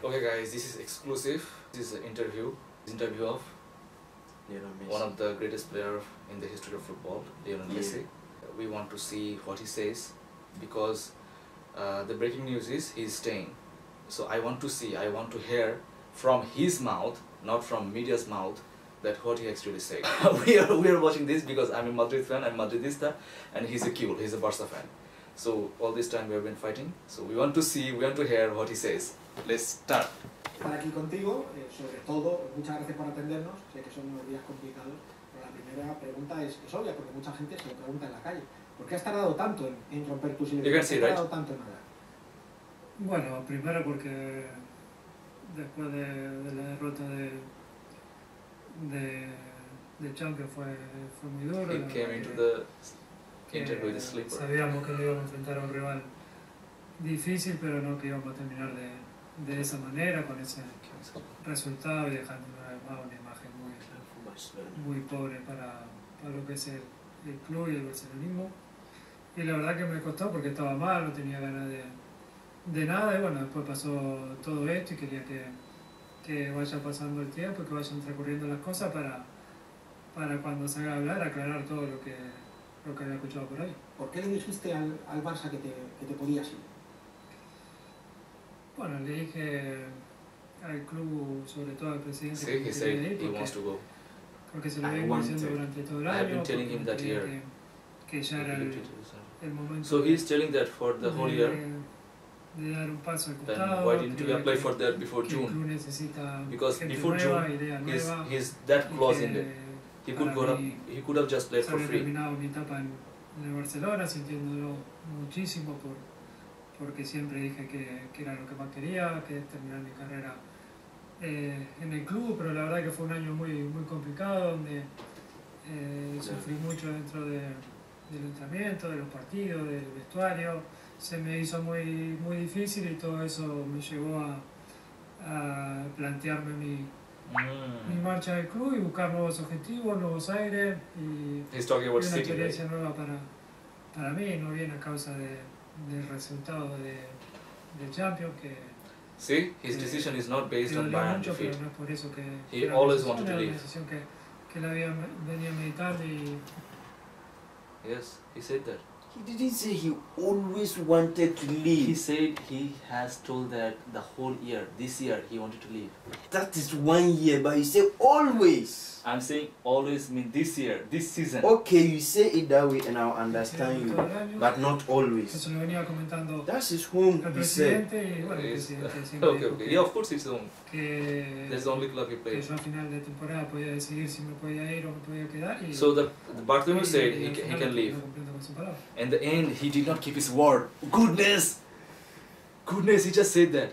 Okay guys, this is exclusive. This is an interview of Lionel Messi. one of the greatest players in the history of football, Lionel Messi. We want to see what he says because the breaking news is he is staying. So I want to hear from his mouth, not from media's mouth, that what he actually said. we are watching this because I'm a Madrid fan, I'm Madridista, and he's a Cule, he's a Barca fan. So all this time we have been fighting. So we want to hear what he says. Let's start. Estar aquí contigo, sobre todo, muchas gracias por atendernos, sé que son unos días complicados, pero la primera pregunta es obvia, porque mucha gente se lo pregunta en la calle. ¿Por qué has tardado tanto en romper tu silencio? ¿Por qué has tardado tanto en hablar? Bueno, primero porque después de la derrota de Champions fue muy duro. He came into the interview with a sleeper. Sabíamos que le íbamos a enfrentar a un rival difícil, pero no que íbamos a terminar de esa manera, con ese resultado y dejando una imagen muy pobre para lo que es el club y el barcelonismo. Y la verdad que me costó porque estaba mal, no tenía ganas de nada, y bueno, después pasó todo esto y quería que vaya pasando el tiempo y que vayan transcurriendo las cosas para cuando salga a hablar aclarar todo lo que había escuchado por ahí. ¿Por qué le dijiste al Barça que te podías ir? Bueno, le dije al club, sobre todo al presidente, Sí, he said he wants to go. Porque se lo vengo diciendo durante todo el año. I have been telling him that year. Que ya era el momento. So he is telling that for the whole year. De dar un paso al Then costado. why didn't you apply for that before que el club June? necesita Because gente before nueva, June, idea nueva, he's that clause in que it. He could have just played for había free. terminado mi etapa en el Barcelona, sintiéndolo muchísimo porque siempre dije que era lo que más quería, que terminar mi carrera en el club, pero la verdad que fue un año muy complicado, donde sufrí mucho dentro del entrenamiento, de los partidos, del vestuario. Se me hizo muy difícil y todo eso me llevó a plantearme mi marcha del club y buscar nuevos objetivos, nuevos aires y una experiencia nueva para mí, no bien a causa del resultado de Champions, que see, his decision is not based on Bayern mucho, defeat. pero no es por eso que He always wanted to era leave. una decisión que la venía meditando y Yes, he said that. He didn't say he always wanted to leave. He said he has told that the whole year, this year, he wanted to leave. That is 1 year, but you say always. I'm saying always mean this year, this season. Okay, you say it that way and I'll understand you, but not always. eso lo venía comentando That's his home, el he said. presidente y bueno, el presidente siempre Okay, dijo okay. Yeah, of course it's home. que That's the only club he que played. yo a final de temporada podía decidir si me podía ir o me podía quedar y So the Bartomeu said he can leave. In the end, he did not keep his word. Goodness! Goodness, he just said that.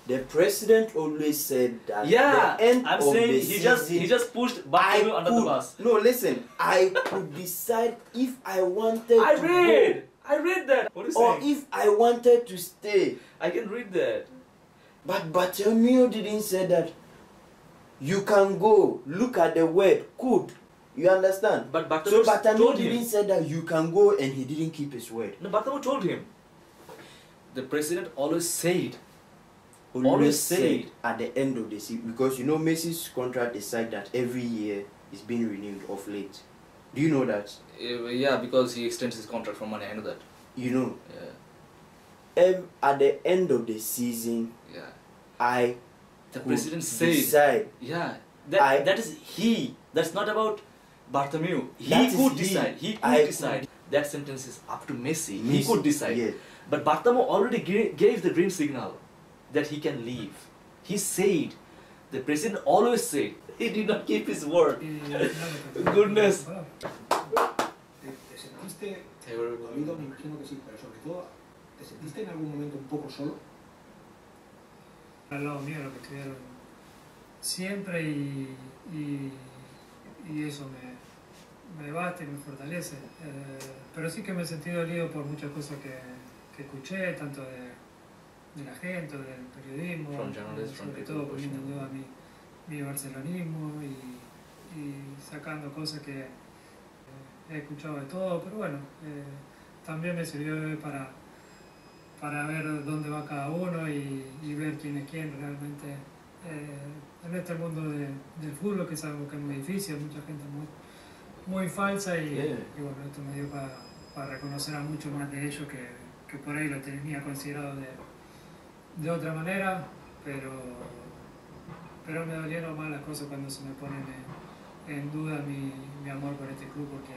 The president always said that. Yeah, the end I'm of saying the he season, just pushed Bartomeu under the bus. No, listen. I could decide if I wanted to I read that. What is go, or saying? if I wanted to stay. I can read that. But Bartomeu didn't say that. You can go. Look at the word. Could. You understand? But So Bartomeu Bartomeu told didn't him. say that you can go, and he didn't keep his word. No, Bartomeu told him. The president always said. Always said at the end of the season, because you know Messi's contract is like that every year is being renewed of late. Do you know that? Yeah, because he extends his contract for money. I know that. You know. Yeah. At the end of the season, Yeah. The president said. decide. Yeah. That is he. That's not about Bartomeu. He That is could he. decide. He could I decide. That sentence is up to Messi. He Messi, could decide. yeah. But Bartomeu already gave the green signal that he can leave. He said. The president always said. He did not keep his word. Goodness. ¿Te sentiste dolido? Me imagino que sí, pero sobre todo, ¿te sentiste en algún momento un poco solo? Al lado mío lo que estuvieron siempre y eso me bate y me fortalece. Pero sí que me he sentido dolido por muchas cosas que escuché, tanto de la gente, del periodismo, sobre todo poniendo en duda mi barcelonismo y sacando cosas que he escuchado de todo, pero bueno, también me sirvió para para ver dónde va cada uno y ver quién es quién realmente en este mundo del fútbol, que sabemos que es muy difícil, mucha gente muy falsa y bueno, esto me dio para reconocer a mucho más de ellos que por ahí lo tenía considerado de otra manera, pero me dolieron más las cosas cuando se me ponen en duda mi amor por este club, porque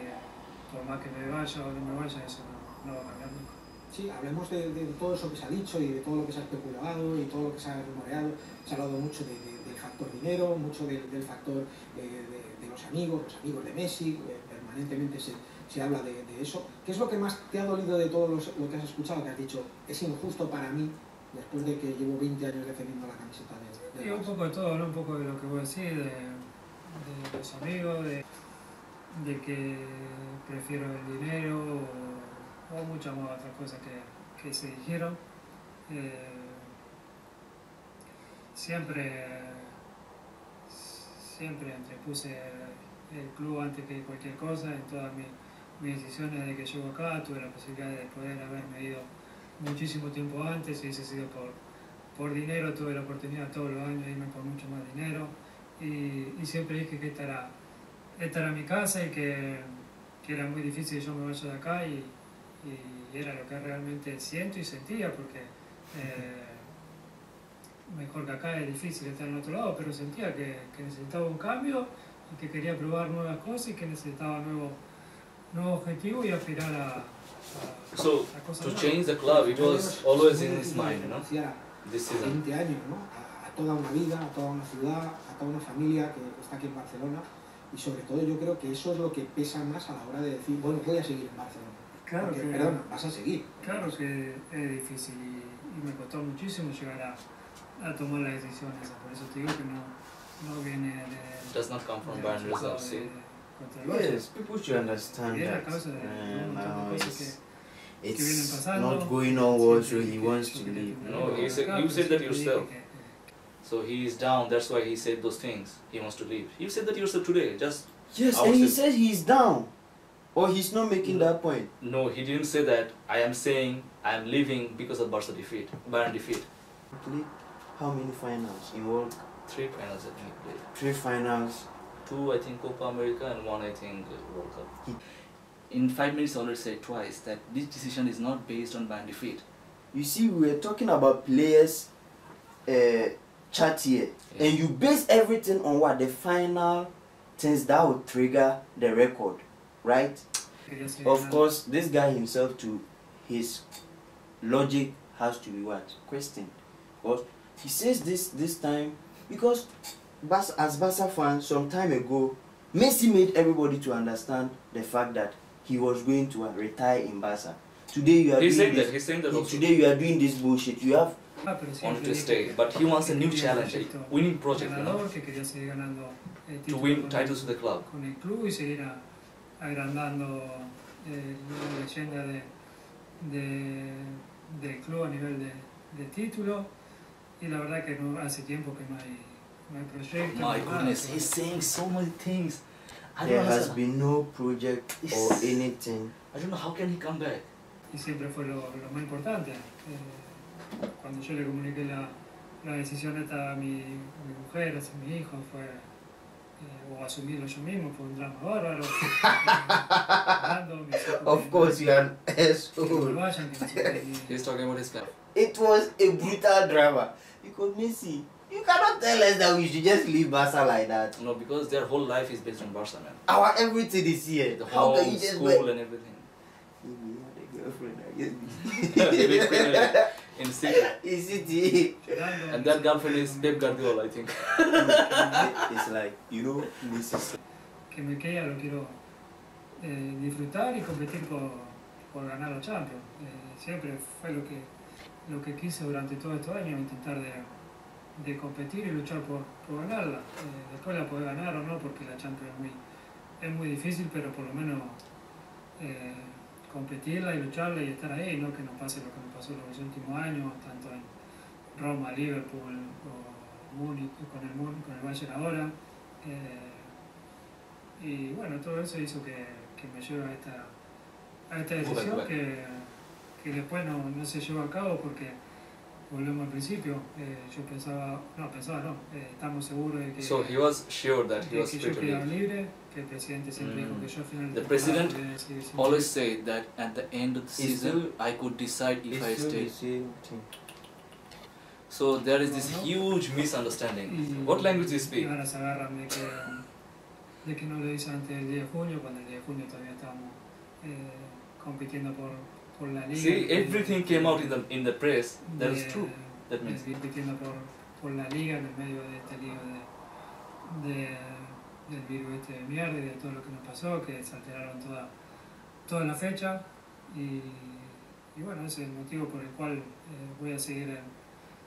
por más que me vaya o no me vaya, eso no va a cambiar nunca. Sí, hablemos de todo eso que se ha dicho y de todo lo que se ha especulado y todo lo que se ha rumoreado. Se ha hablado mucho del factor dinero, mucho del factor de los amigos de Messi, permanentemente se habla de eso. ¿Qué es lo que más te ha dolido de todo lo que has escuchado, que has dicho, es injusto para mí, después de que llevo 20 años defendiendo la camiseta de Y un poco de todo, ¿no? Un poco de lo que voy a decir, de los amigos, de que prefiero el dinero o muchas más otras cosas que se dijeron. Siempre entrepuse el club antes que cualquier cosa. En todas mis decisiones desde que llego acá tuve la posibilidad de poder haberme ido muchísimo tiempo antes. Si hubiese sido por dinero, tuve la oportunidad todos los años de irme por mucho más dinero, y siempre dije que esta era mi casa y que era muy difícil que yo me vaya de acá, y era lo que realmente siento y sentía, porque mejor que acá es difícil estar en otro lado, pero sentía que necesitaba un cambio y que quería probar nuevas cosas y que necesitaba nuevos objetivos y aspirar a So, cosas to nuevas. change the club, it was always in his mind, you know, this a season. 20 años, ¿no? A toda una vida, a toda una ciudad, a toda una familia que está aquí en Barcelona, y sobre todo yo creo que eso es lo que pesa más a la hora de decir, bueno, voy a seguir en Barcelona. Claro Porque, que, perdón, vas a seguir. claro que es difícil y me costó muchísimo llegar a tomar la decisión esa, por eso te digo que no viene de... Does not come from bad results, see? Contra el Barça. Yes, people should understand Y es la that. causa de un montón de cosas que vienen It's pasando. not going on well, so he wants to leave. No, you said that yourself. So he is down, that's why he said those things. He wants to leave. You said that yourself today, just... Yes, I and he was- said he's down. Or he's not making that point. No, he didn't say that. I am saying I am leaving because of Barca defeat, Bayern defeat. Played how many finals in World? 3 finals I think he played. 3 finals. 2 I think Copa America and 1 I think World Cup. In 5 minutes I already said twice that this decision is not based on Bayern defeat. You see, we were talking about players chat here, Yeah. and you base everything on what? The final things that would trigger the record, right? Of course, this guy himself too, his logic has to be what? Questioned. Because he says this time, because as Barca fans, some time ago, Messi made everybody to understand the fact that he was going to retire in Barca. Today you are He's doing saying this, that, he's saying that also. today you are doing this bullshit. You have Wanted to stay, but he wants a new challenge, a winning project, you know, Ganador, que quería seguir ganando to win titles with the club. con el club y seguir agrandando la leyenda del club a nivel de título, y la verdad que hace tiempo que no hay proyecto. My no hay goodness, nada. he's saying so many things. I there don't has know. been no project or anything. I don't know how can he come back. Y siempre fue lo más importante. Cuando yo le comuniqué la decisión esta a mi mujer, a mi hijo, fue o asumirlo yo mismo, fue un drama bárbaro. Of course, you are an Que no me asshole. vayan, que no se queden. He's talking about his club. It was a brutal drama. Because Messi, you cannot tell us that we should just leave Barca like that. No, because their whole life is based on Barca, man. Our everything is here. The How home, can you just school and everything. Maybe he had a girlfriend, I guess. Maybe criminal in city. In City. Llorando. And that girlfriend is Pep Guardiola, I think. It's like, you know, Messi. Que me queda, lo quiero disfrutar y competir por ganar la Champions. Siempre fue lo que quise durante todos estos años, intentar de competir y luchar por ganarla. Después la podés ganar o no, porque la Champions es muy difícil, pero por lo menos competirla y lucharla y estar ahí, no que nos pase lo que nos pasó los últimos años, tanto en Roma, Liverpool o Múnich, con el Bayern ahora. Y bueno, todo eso hizo que me lleve a esta decisión, Bueno. que que después no se llevó a cabo porque volvemos al principio. Yo pensaba, estamos seguros de que, So he was sure that he de was que free yo to quedaba leave. libre, que el presidente siempre dijo que yo al final The de president temporada podía decidir sin always mí. said that at the end of the It's season I could decide if I It's still stay. the same thing. So there is this No. huge misunderstanding. Y- What language do you Y speak? ahora se agarran de que no lo hice antes del 10 de junio, cuando el 10 de junio todavía estábamos compitiendo por la liga. See, everything came out in the press. That is true. That means. Compitiendo por la liga en el medio de este lío del virus este de mierda y de todo lo que nos pasó, que se alteraron toda la fecha y bueno, ese es el motivo por el cual voy a seguir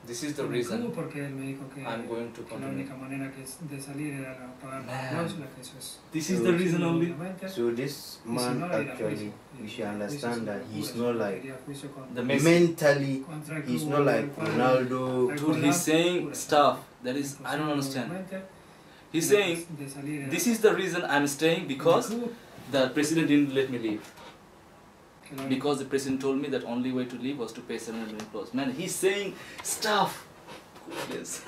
This is the en el reason club, porque él me dijo que, I'm going to que la continue. única manera de salir era pagar la Man. cláusula, que eso es This is the reason only. obviamente. So this Y si man no, ir a actually, juicio. we Y should el juicio understand es that una he's locura. not Yo like quería juicio The Messi. mentally. contra el He's club, not like al cual- Ronaldo. al Dude, cual he's saying locura. stuff that is I don't understand. He's saying de salir this is the reason I'm staying because del club, the president didn't let me leave. que lo- Because the president told me that only way to leave was to pay 700 million plus. Man, he's saying stuff. Yes.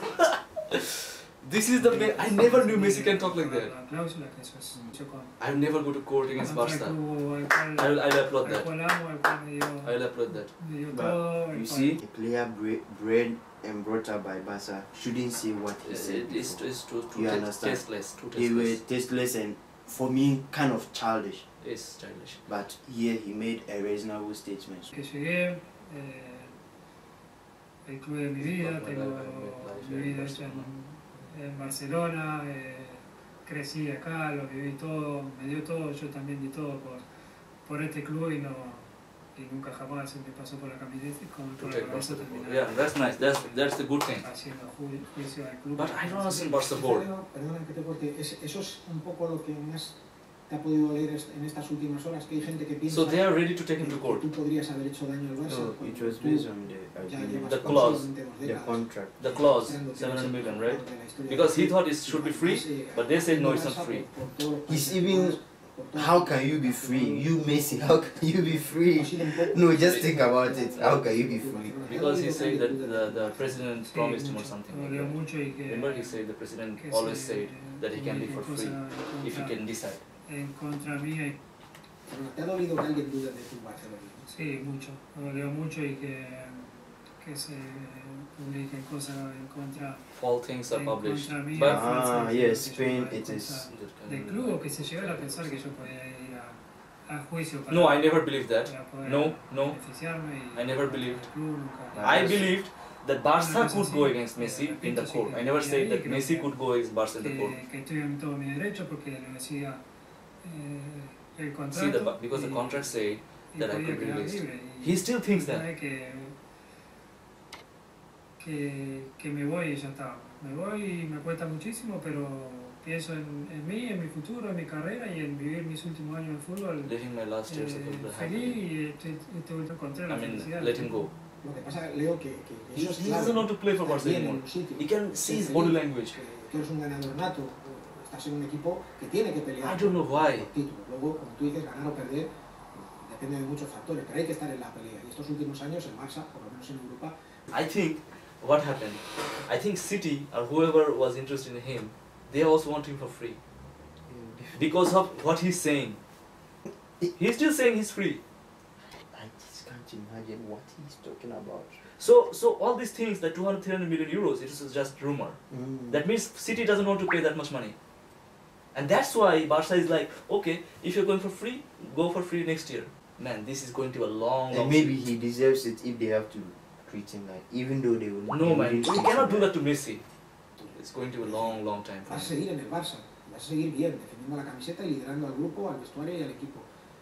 This is the I never knew Messi can talk like that. La cláusula, que eso es mucho con- I will never go to court against contra el Barca. club al cual- I'll applaud al that. cual amo, al cual I'll applaud that. me dio But todo, al you cual- see, a player bred and brought up by Barca shouldn't say what he said. It's before. too You understand? tasteless. Too They were tasteless. tasteless and, for me, kind of childish. It's childish. But here he made a reasonable statement. que llegué, el club de mi vida, tengo mi vida hecha en Barcelona, crecí acá, lo viví todo, me dio todo, yo también di todo por este club y nunca jamás se me pasó por la camiseta y To por la take cabeza Barca to court. terminar Yeah, that's nice. That's the good thing. haciendo juicio al club. But I don't understand Barca board. Perdona que te corte, eso es un poco lo que más te ha podido leer en estas últimas horas, que hay gente que piensa So they are ready to take him to que court. tú podrías haber hecho daño al Barça. No, cuando it was tú based on the ya agreement, llevas The clause. prácticamente 2 the décadas contract. The clause, demostrándote 700 million, right? de la historia Because he del thought club. it should be Y free, además, but they said no, it's not Barça, free. por todos los He's países even- por todas How las- can you be free? You Messi, how can you be Ha free? sido un poco- No, just think about it. How can you be free? Because he said that the president Sí, promised him or mucho, something. me like dolió that. mucho y que, Remember he said the president que always se said that he can be for publiquen free cosas if he can decide. en contra mía y Pero ¿te ha dolido que alguien dude de tu barcelonismo? sí, mucho, me dolió mucho y que se publiquen cosas en contra All things are en published. contra mía, But Ah, falsas, yes, que yo Spain, iba en it is. contra del club, o que se llegara a pensar que yo podía ir a juicio para, No, I never believed that. para poder No, no. beneficiarme y I never believed. el club nunca. I believed that Barca could go against Messi in the court. I never said that Creo Messi que- could go against Barca in the court. que estoy en todo mi derecho porque lo decía el See, contrato because the y- contract said y that I podía could be quedar released. libre y- He still thinks that. sabe que me voy y ya está. Me voy y me cuesta muchísimo, pero pienso en mí, en mi futuro, en mi carrera y en vivir mis últimos años de fútbol Living my last years of football feliz happily. y estoy encontré la I mean, felicidad. let him go. Lo que pasa, Leo, que He eso es he clave. doesn't want to play for Estar Barca bien en anymore. un sitio, He can see his ser body feliz, language. que eres un ganador nato, estás en un equipo que tiene que pelear I don't know why. por títulos. Luego, como tú dices, ganar o perder depende de muchos factores, pero hay que estar en la pelea. Y estos últimos años, el Barça, por lo menos en Europa, I think what happened, I think City or whoever was interested in him, they also want him for free. Because of what he's saying. He's still saying he's free. I just can't imagine what he's talking about. So all these things, the 200, 300 million euros, it is just rumor. That means City doesn't want to pay that much money. And that's why Barca is like, okay, if you're going for free, go for free next year. Man, this is going to be a long, long And maybe he deserves it if they have to treat him like, even though they will. No they man, wouldn't you treat cannot him do like- that to Messi. It's going to be a long, long time for vas a him. seguir en el Barça, vas a seguir bien, defendiendo la camiseta y liderando al grupo, al vestuario y al equipo.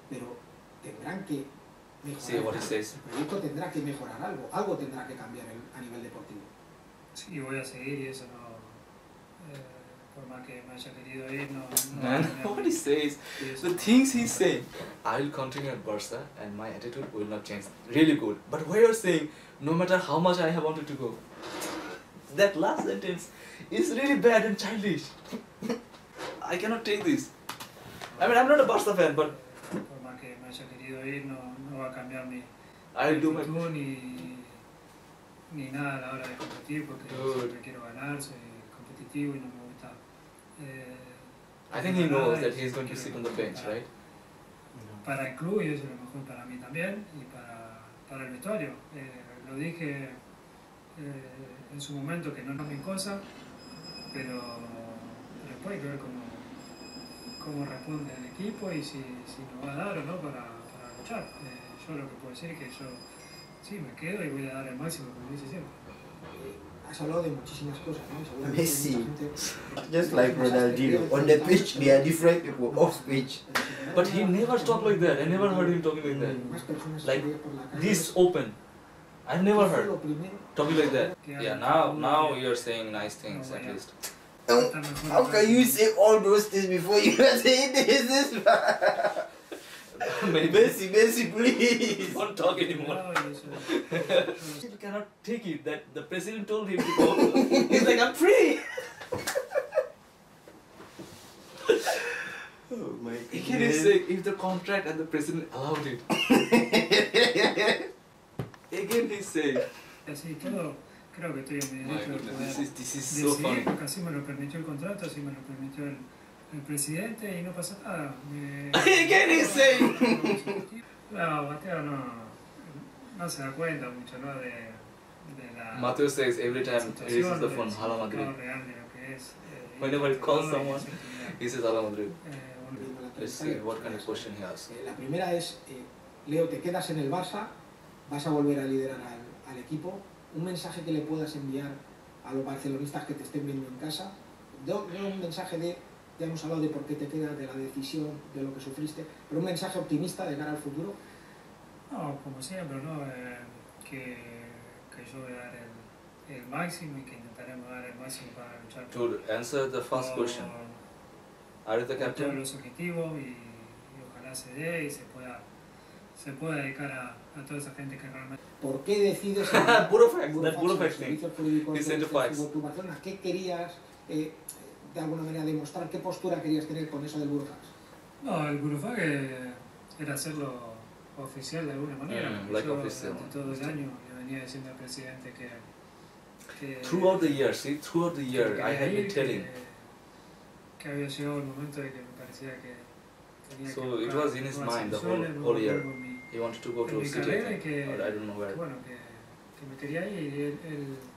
Pero tendrán que mejorar. See what he says. El proyecto tendrá que mejorar algo tendrá que cambiar a nivel deportivo. Sí, voy a seguir y eso no, por más que me haya querido ir, no Man, no- what he says, y eso- the things he's saying, I will continue at Barca and my attitude will not change. Really good. But why you're saying, no matter how much I have wanted to go, that last sentence is really bad and childish. I cannot take this. I mean, I'm not a Barca fan, but por más que me haya querido ir, no va a cambiar mi I'll do my... actitud ni nada a la hora de competir, porque siempre quiero ganar, soy competitivo y no me gusta. I think he knows that he's going to sit on the bench, right? Para el club, y eso es lo mejor para mí también, y para el vestuario. Lo dije en su momento que no cambien cosas, pero después hay que ver cómo responde el equipo y si nos va a dar o no para luchar. Yo lo que puedo decir es que yo sí me quedo y voy a dar el máximo, como dice siempre. Has hablado de muchísimas cosas, ¿no? Messi, just like Ronaldinho, on the pitch they are different people, off pitch. But he never talked like that. I never heard him talking like that. Like this open. I've never heard talking like that. Yeah, now you're saying nice things at least. How can you say all those things before you say this? Messi, please. Don't talk anymore. He cannot take it that the president told him to go. He's like, I'm free. Oh my God. Can you say if the contract and the president allowed it? Again he said. Así todo, creo que estoy en mi derecho de poder This is so funny. porque así me lo permitió el contrato, así me lo permitió el presidente y no pasa nada. Again he said. No, Mateo no se da cuenta mucho, ¿no? de la Mateo says every time he raises the phone, Hala Madrid. real de lo que es. Whenever he calls someone, he says Hala Madrid. Let's see what kind of question he asks. La primera es, Leo, te quedas en el Barça, vas a volver a liderar al equipo. Un mensaje que le puedas enviar a los barcelonistas que te estén viendo en casa. No un mensaje ya hemos hablado de por qué te quedas, de la decisión, de lo que sufriste, pero un mensaje optimista de cara al futuro. No, como siempre, ¿no? Que yo voy a dar el máximo y que intentaremos dar el máximo para luchar To answer the first question, are you the por todos captain? los objetivos y ojalá se dé y se pueda dedicar a toda esa gente que realmente... ¿Por qué decides Puro facts, that puro facts thing. He said the facts. Barcelona? ¿Qué querías de alguna manera demostrar? ¿Qué postura querías tener con eso del Burofax? No, el Burofax era hacerlo oficial de alguna manera. Like yo official. durante todo el año le venía diciendo al presidente que Throughout the year, I had been telling. Que había llegado el momento de que me parecía que tenía So que it was in his mind the whole year. He wanted to go to a city, I think, or I don't know where. Bueno, que me quería ir y él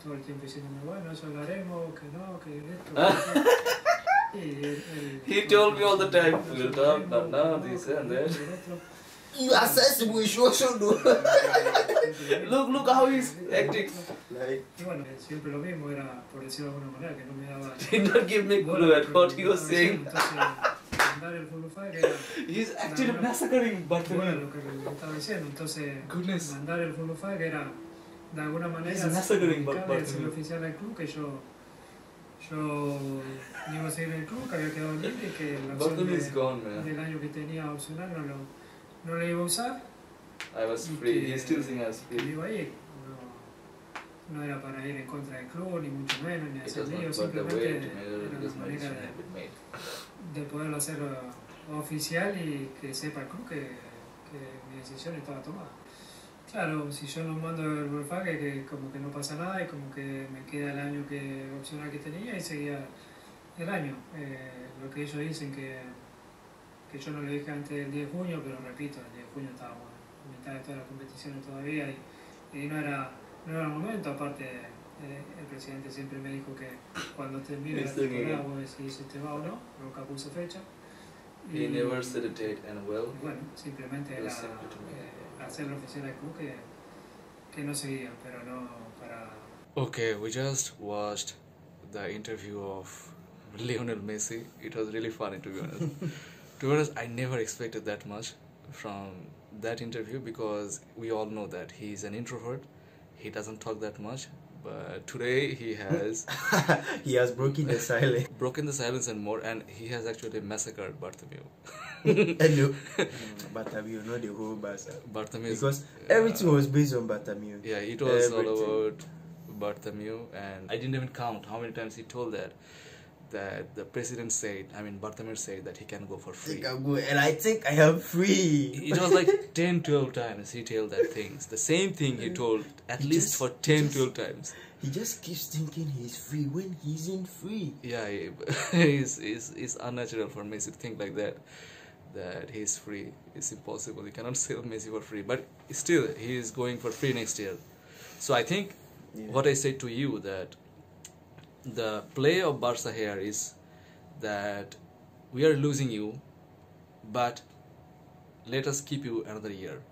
todo el tiempo diciéndome, bueno, eso hablaremos, que no, que esto, He told me all the time, we'll talk, no, this and that. You are sensible, you also know. Look how he's acting. Y bueno, siempre lo mismo, era por decirlo de alguna manera, que no me daba... Did not give me clue at what he was saying. Mandar el Burofax era... He's actually massacring Bueno, Barcelona. lo que le estaba diciendo, entonces Goodness. mandar el Burofax era de alguna manera He's massacring comunicarle, Barcelona. ser oficial al club que yo no iba a seguir en el club, que había quedado libre y que la opción Barcelona is gone, del man. año que tenía opcional no la iba a usar. I was free. He's still saying I was Que free. iba a ir. No era para ir en contra del club, ni mucho menos, ni It hacer was lío, not but the simplemente way to era make this una decision manera had been made. de poderlo hacer oficial y que sepa el club que mi decisión estaba tomada. Claro, si yo no mando el Burofax, que como que no pasa nada y como que me queda el año opcional que tenía y seguía el año. Lo que ellos dicen que yo no le dije antes del 10 de junio, pero repito, el 10 de junio estábamos en mitad de todas las competiciones todavía y no era el momento. Aparte, el presidente siempre me dijo que cuando termine la temporada vos decidís si te va o no, nunca puso fecha. He never set a date, and well, Y bueno, simplemente it era was simple to me. hacerlo oficial al club que no seguía, pero no para... Okay, we just watched the interview of Lionel Messi. It was really funny, to be honest. To be honest, I never expected that much from that interview because we all know that he's an introvert. He doesn't talk that much. But today he has He has broken the silence. broken the silence and more, and he has actually massacred Bartomeu. Hello. Bartomeu, not the whole Barca. Bartomeu, Because everything was based on Bartomeu. yeah, it was all Everything. about Bartomeu, and I didn't even count how many times he told that. that the president said, I mean Bartomeu said that he can go for free. And I think I am free. It was like 10, 12 times he told that things. The same thing he told at least for 10, 12 times. He just keeps thinking he's free when he isn't free. Yeah, it's unnatural for Messi to think like that. That he's free. It's impossible. You cannot sell Messi for free. But still, he is going for free next year. So I think what I said to you, that the play of Barca here is that we are losing you, but let us keep you another year.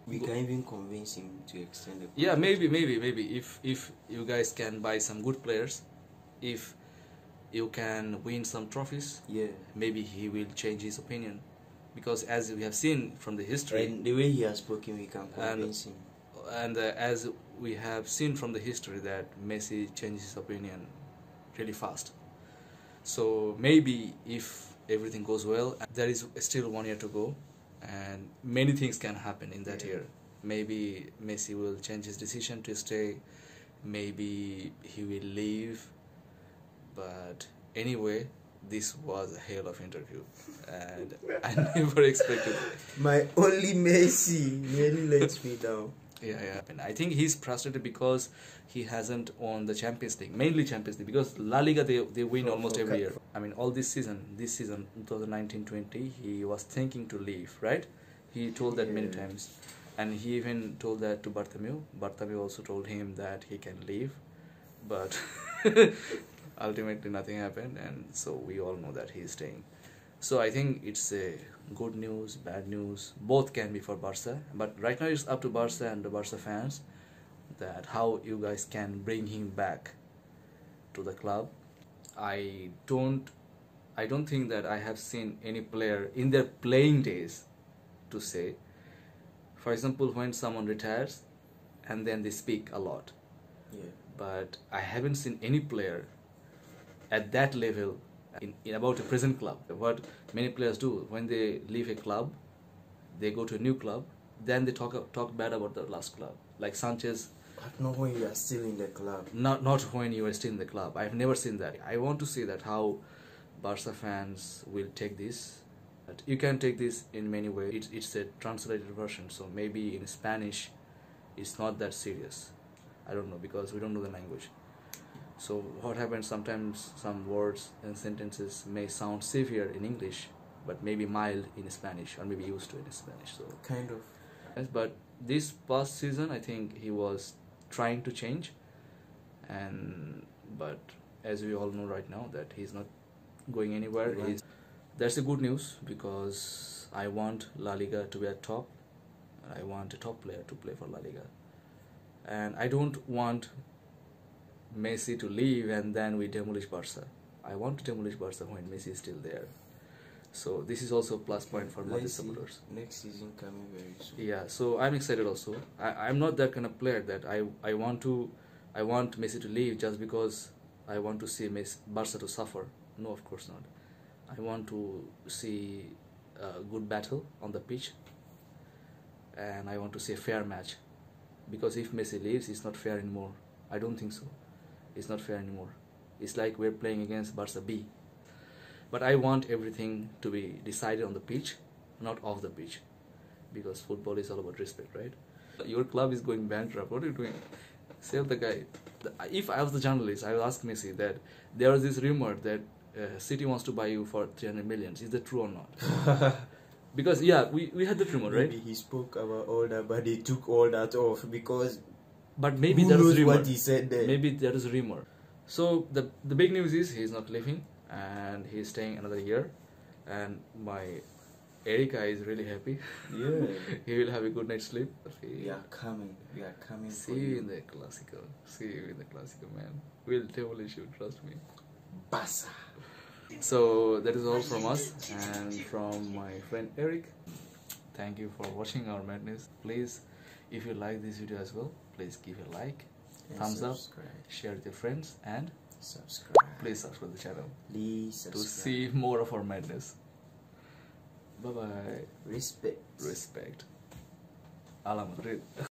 We can even convince him to extend the contract. Yeah, maybe if you guys can buy some good players, if you can win some trophies, maybe he will change his opinion, because as we have seen from the history, and the way he has spoken, we can convince him. And as we have seen from the history, that Messi changes his opinion really fast. So maybe if everything goes well, there is still 1 year to go, and many things can happen in that year. Maybe Messi will change his decision to stay, maybe he will leave, but anyway, this was a hell of interview, and I never expected it. My only Messi nearly lets me down. Yeah. And I think he's frustrated because he hasn't won the Champions League, mainly Champions League, because La Liga they win almost every year. I mean, all this season 2019-20, he was thinking to leave, right? He told that many times, and he even told that to Bartomeu. Bartomeu also told him that he can leave, but ultimately nothing happened, and so we all know that he is staying. So I think it's a good news, bad news, both can be for Barca, but right now it's up to Barca and the Barca fans, that how you guys can bring him back to the club. I don't think that I have seen any player in their playing days to say, for example, when someone retires and then they speak a lot, but I haven't seen any player at that level in about a present club. What many players do, when they leave a club, they go to a new club, then they talk bad about the last club. Like Sanchez. But not when you are still in the club. Not when you are still in the club. I've never seen that. I want to see that how Barca fans will take this. But you can take this in many ways. It's a translated version, so maybe in Spanish it's not that serious. I don't know, because we don't know the language. So what happens, sometimes some words and sentences may sound severe in English, but maybe mild in Spanish, or maybe used to it in Spanish. So kind of. Yes, but this past season, I think he was trying to change, but as we all know right now, that he's not going anywhere. That's a good news, because I want La Liga to be at top. I want a top player to play for La Liga, and I don't want Messi to leave and then we demolish Barca. I want to demolish Barca when Messi is still there. So this is also a plus point for Madrid supporters. Next season coming very soon. Yeah, so I'm excited also. I'm not that kind of player that I want Messi to leave just because I want to see Barca to suffer. No, of course not. I want to see a good battle on the pitch, and I want to see a fair match, because if Messi leaves, it's not fair anymore. I don't think so. It's not fair anymore. It's like we're playing against Barca B. But I want everything to be decided on the pitch, not off the pitch, because football is all about respect, right? Your club is going bankrupt. What are you doing? Save the guy. If I was the journalist, I would ask Messi that there was this rumor that City wants to buy you for 300 million. Is that true or not? Because we had the rumor, right? Maybe he spoke about all that, but they took all that off because. But maybe there is what he said there. Maybe there is a rumor. So the big news is he's not leaving, and he's staying another year. And my Erica is really happy. Yeah. He will have a good night's sleep. We are coming. We are coming. See you in the Classical. See you in the Classical, man. We'll demolish you. Trust me. Barca. So that is all from us and from my friend Eric. Thank you for watching our madness. Please, if you like this video as well, please give a like, thumbs up, share with your friends, and subscribe. Please subscribe the channel. Please subscribe. To see more of our madness. Bye bye. Respect. Respect. A la Madrid.